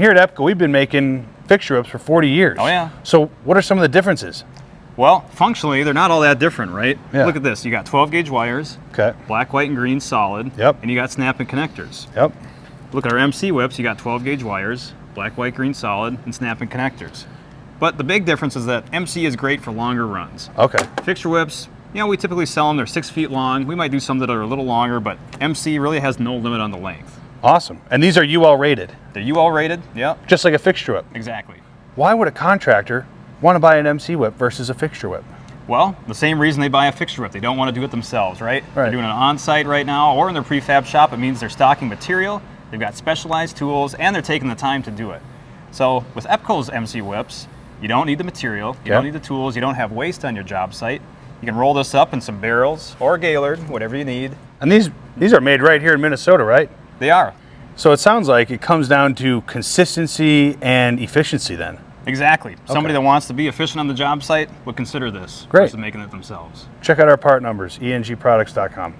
Here at EPCO, we've been making fixture whips for 40 years. Oh yeah. So what are some of the differences? Well, functionally, they're not all that different, right? Yeah. Look at this. You got 12 gauge wires. Okay. Black, white, and green solid. Yep. And you got snapping connectors. Yep. Look at our MC whips. You got 12 gauge wires, black, white, green solid, and snapping connectors. But the big difference is that MC is great for longer runs. Okay. Fixture whips, you know, we typically sell them. They're 6 feet long. We might do some that are a little longer, but MC really has no limit on the length. Awesome. And these are UL rated? They're UL rated. Yep. Just like a fixture whip? Exactly. Why would a contractor want to buy an MC whip versus a fixture whip? Well, the same reason they buy a fixture whip. They don't want to do it themselves, right? Right. They're doing it on-site right now or in their prefab shop. It means they're stocking material, they've got specialized tools, and they're taking the time to do it. So with EPCO's MC whips, you don't need the material, you don't need the tools, you don't have waste on your job site. You can roll this up in some barrels or Gaylord, whatever you need. And these are made right here in Minnesota, right? They are. So it sounds like it comes down to consistency and efficiency then. Exactly. Somebody that wants to be efficient on the job site would consider this Great. versus making it themselves. Check out our part numbers, engproducts.com.